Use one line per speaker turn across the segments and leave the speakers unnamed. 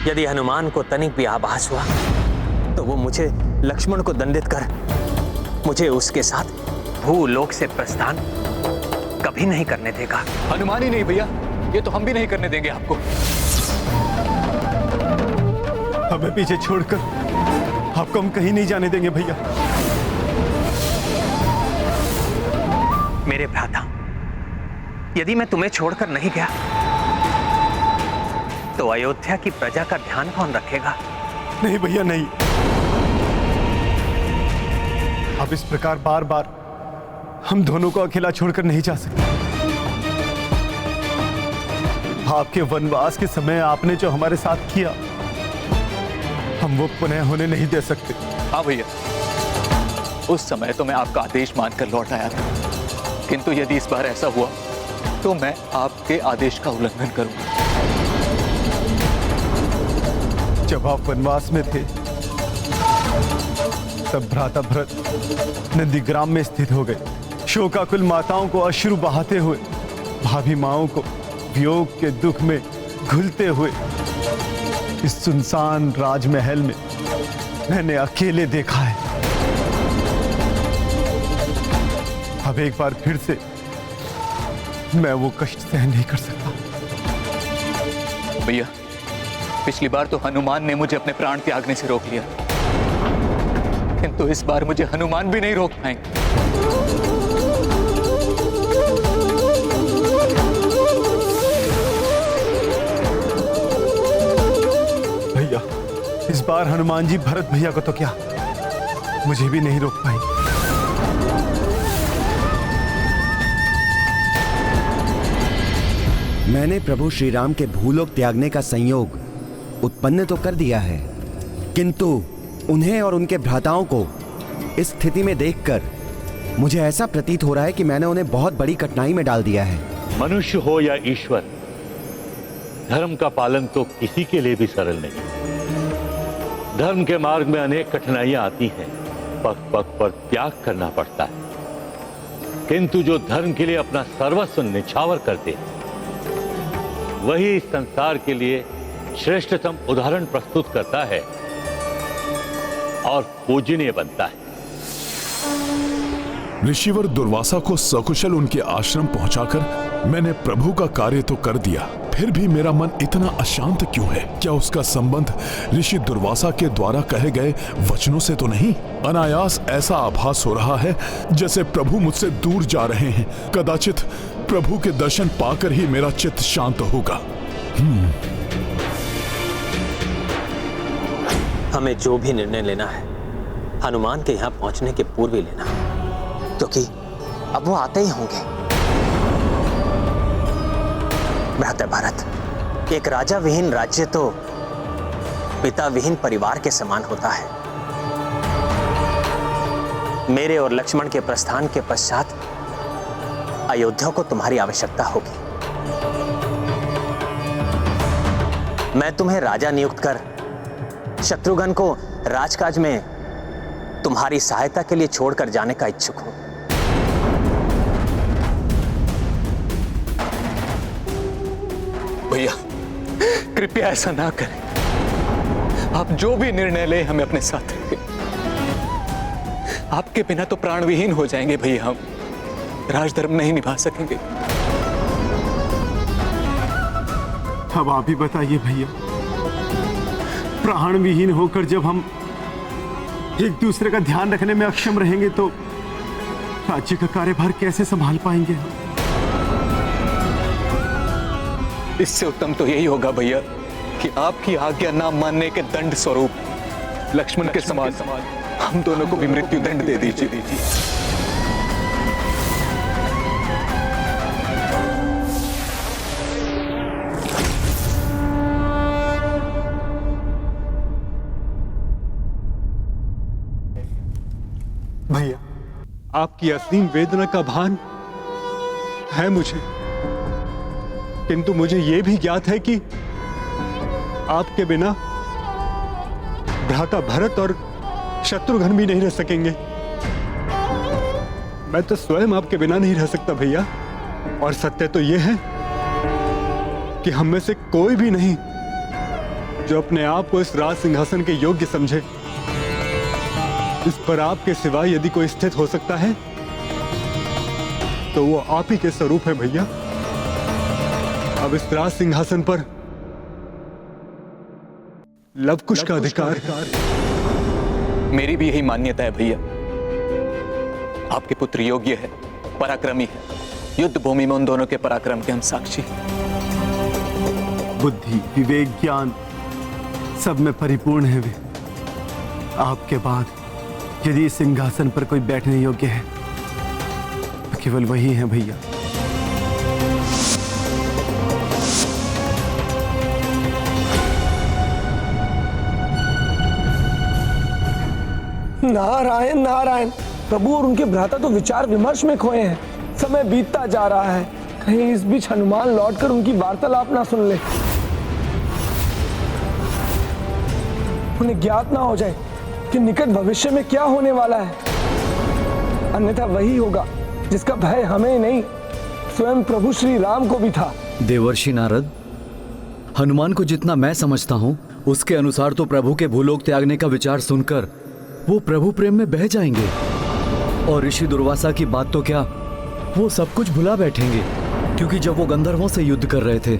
यदि हनुमान को तनिक भी आभास हुआ तो वो मुझे लक्ष्मण को दंडित कर मुझे उसके साथ भूलोक से प्रस्थान कभी नहीं करने देगा।
हनुमान ही नहीं भैया, ये तो हम भी नहीं करने देंगे आपको।
हमें पीछे छोड़कर आपको हम कहीं नहीं जाने देंगे भैया।
मेरे भ्राता, यदि मैं तुम्हें छोड़कर नहीं गया तो अयोध्या की प्रजा का ध्यान कौन रखेगा?
नहीं भैया नहीं, अब इस प्रकार बार बार हम दोनों को अकेला छोड़कर नहीं जा सकते। आपके वनवास के समय आपने जो हमारे साथ किया हम वो पुनः होने नहीं दे सकते।
हाँ भैया, उस समय तो मैं आपका आदेश मानकर लौट आया था, किंतु यदि इस बार ऐसा हुआ तो मैं आपके आदेश का उल्लंघन करूंगा।
जब आप वनवास में थे तब भ्राता भरत नंदीग्राम में स्थित हो गए। शोकाकुल माताओं को अश्रु बहाते हुए, भाभी माओं को वियोग के दुख में घुलते हुए इस सुनसान राजमहल में मैंने अकेले देखा है। अब एक बार फिर से मैं वो कष्ट सहन नहीं कर सकता।
भैया, पिछली बार तो हनुमान ने मुझे अपने प्राण त्यागने से रोक लिया, किंतु इस बार मुझे हनुमान भी नहीं रोक पाएंगे।
भैया, इस बार हनुमान जी भरत भैया को तो क्या, मुझे भी नहीं रोक पाएंगे।
मैंने प्रभु श्री राम के भूलोक त्यागने का संयोग उत्पन्न तो कर दिया है, किंतु उन्हें और उनके भ्राताओं को इस स्थिति में देखकर मुझे ऐसा प्रतीत हो रहा है कि मैंने उन्हें बहुत बड़ी कठिनाई में डाल दिया है।
मनुष्य हो या ईश्वर, धर्म का पालन तो किसी के लिए भी सरल नहीं। धर्म के मार्ग में अनेक कठिनाइयां आती हैं, पग पग पर त्याग करना पड़ता है, किंतु जो धर्म के लिए अपना सर्वस्व निछावर करते हैं वही इस संसार के लिए श्रेष्ठतम उदाहरण प्रस्तुत करता है और पूजनीय बनता है।
ऋषिवर दुर्वासा को सकुशल उनके आश्रम पहुंचाकर मैंने प्रभु का कार्य तो कर दिया, फिर भी मेरा मन इतना अशांत क्यों है? क्या उसका संबंध ऋषि दुर्वासा के द्वारा कहे गए वचनों से तो नहीं? अनायास ऐसा आभास हो रहा है जैसे प्रभु मुझसे दूर जा रहे हैं। कदाचित प्रभु के दर्शन पाकर ही मेरा चित्त शांत होगा।
हमें जो भी निर्णय लेना है हनुमान के यहाँ पहुंचने के पूर्व ही लेना, क्योंकि अब वो आते ही होंगे। भ्राता भरत, एक राजा विहीन राज्य तो पिता विहीन परिवार के समान होता है। मेरे और लक्ष्मण के प्रस्थान के पश्चात अयोध्या को तुम्हारी आवश्यकता होगी। मैं तुम्हें राजा नियुक्त कर शत्रुघ्न को राजकाज में तुम्हारी सहायता के लिए छोड़कर जाने का इच्छुक हूं।
भैया, कृपया ऐसा ना करें। आप जो भी निर्णय ले हमें अपने साथ रखें। आपके बिना तो प्राण विहीन हो जाएंगे भैया, हम राजधर्म नहीं निभा सकेंगे।
अब आप ही बताइए भैया, प्राण विहीन होकर जब हम एक दूसरे का ध्यान रखने में अक्षम रहेंगे तो राज्य का कार्यभार कैसे संभाल पाएंगे?
इससे उत्तम तो यही होगा भैया कि आपकी आज्ञा ना मानने के दंड स्वरूप लक्ष्मण के समान हम दोनों को भी मृत्यु दंड दे दीजिए।
भैया, आपकी असीम वेदना का भान है मुझे, किंतु मुझे यह भी ज्ञात है कि आपके बिना भ्राता भरत और शत्रुघ्न भी नहीं रह सकेंगे। मैं तो स्वयं आपके बिना नहीं रह सकता भैया, और सत्य तो यह है कि हम में से कोई भी नहीं जो अपने आप को इस राज सिंहासन के योग्य समझे, इस पर आपके सिवा यदि कोई स्थित हो सकता है तो वो आप ही के स्वरूप है भैया। अब इस राज सिंहासन पर लवकुश का अधिकार।
मेरी भी यही मान्यता है भैया। आपके पुत्र योग्य है, पराक्रमी है। युद्ध भूमि में उन दोनों के पराक्रम के हम साक्षी हैं।
बुद्धि, विवेक, ज्ञान सब में परिपूर्ण है वे। आपके बाद यदि इस सिंहासन पर कोई बैठने योग्य है तो केवल वही है भैया।
नारायण नारायण। प्रभु और उनके भ्राता तो विचार विमर्श में खोए हैं। समय बीतता जा रहा है, कहीं इस बीच हनुमान लौटकर उनकी वार्तालाप ना सुन ले, उन्हें ज्ञात ना हो जाए कि निकट भविष्य में क्या होने वाला है। अन्यथा वही होगा जिसका भय हमें नहीं, स्वयं प्रभु श्री राम को भी था।
देवर्षि नारद, हनुमान को जितना मैं समझता हूँ उसके अनुसार तो प्रभु के भूलोक त्यागने का विचार सुनकर वो प्रभु प्रेम में बह जाएंगे और ऋषि दुर्वासा की बात तो क्या, वो सब कुछ भुला बैठेंगे। क्योंकि जब वो गंधर्वों से युद्ध कर रहे थे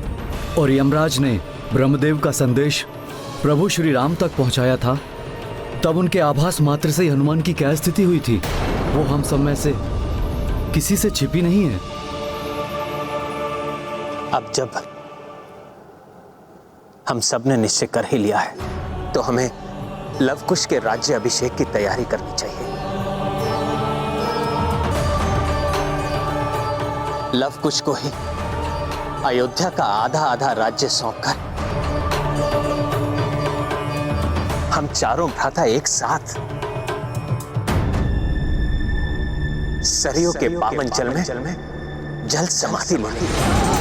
और यमराज ने ब्रह्मदेव का संदेश प्रभु श्री राम तक पहुंचाया था, तब उनके आभास मात्र से ही हनुमान की क्या स्थिति हुई थी, वो हम सब में से किसी से छिपी नहीं है।
अब जब हम सब ने निश्चय कर ही लिया है तो हमें लवकुश के राज्य अभिषेक की तैयारी करनी चाहिए। लवकुश को ही अयोध्या का आधा आधा राज्य सौंपकर हम चारों भ्राता एक साथ सरयू के पावन जल में जल समाधि लेंगे।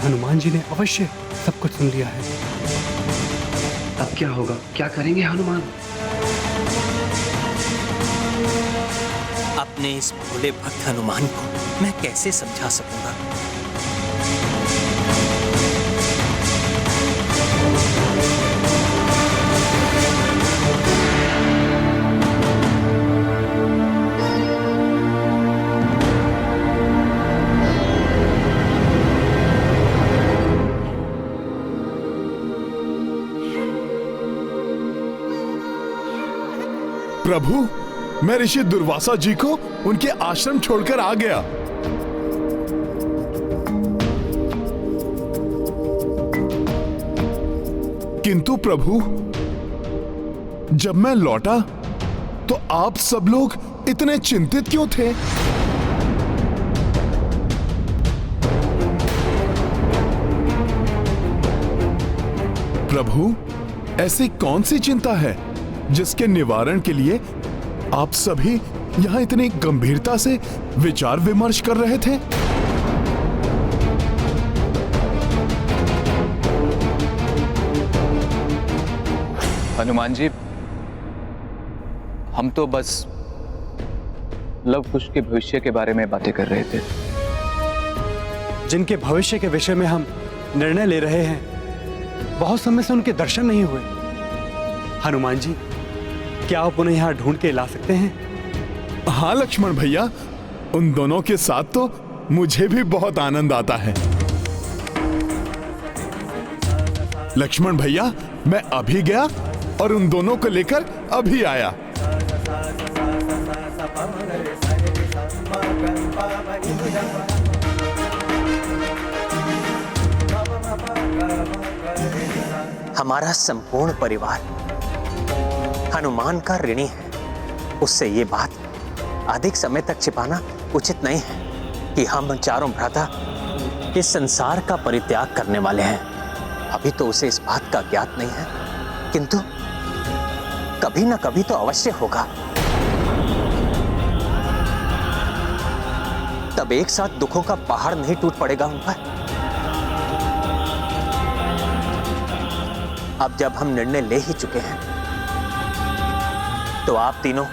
हनुमान जी ने अवश्य सब कुछ सुन लिया है।
अब क्या होगा, क्या करेंगे हनुमान?
अपने इस भोले भक्त हनुमान को मैं कैसे समझा सकूंगा?
प्रभु, मैं ऋषि दुर्वासा जी को उनके आश्रम छोड़कर आ गया। किंतु प्रभु, जब मैं लौटा तो आप सब लोग इतने चिंतित क्यों थे? प्रभु, ऐसी कौन सी चिंता है जिसके निवारण के लिए आप सभी यहां इतनी गंभीरता से विचार विमर्श कर रहे थे?
हनुमान जी, हम तो बस लवकुश के भविष्य के बारे में बातें कर रहे थे।
जिनके भविष्य के विषय में हम निर्णय ले रहे हैं, बहुत समय से उनके दर्शन नहीं हुए। हनुमान जी, क्या आप उन्हें यहां ढूंढ के ला सकते हैं?
हाँ लक्ष्मण भैया, उन दोनों के साथ तो मुझे भी बहुत आनंद आता है। लक्ष्मण भैया, मैं अभी गया और उन दोनों को लेकर अभी आया।
हमारा संपूर्ण परिवार हनुमान का ऋणी है। उससे ये बात अधिक समय तक छिपाना उचित नहीं है कि हम चारों भ्राता इस संसार का परित्याग करने वाले हैं। अभी तो उसे इस बात का ज्ञात नहीं है, किंतु कभी ना कभी तो अवश्य होगा। तब एक साथ दुखों का पहाड़ नहीं टूट पड़ेगा उन पर। अब जब हम निर्णय ले ही चुके हैं, तो आप तीनों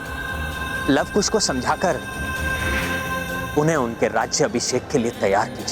लव कुश को समझाकर उन्हें उनके राज्य अभिषेक के लिए तैयार कीजिए।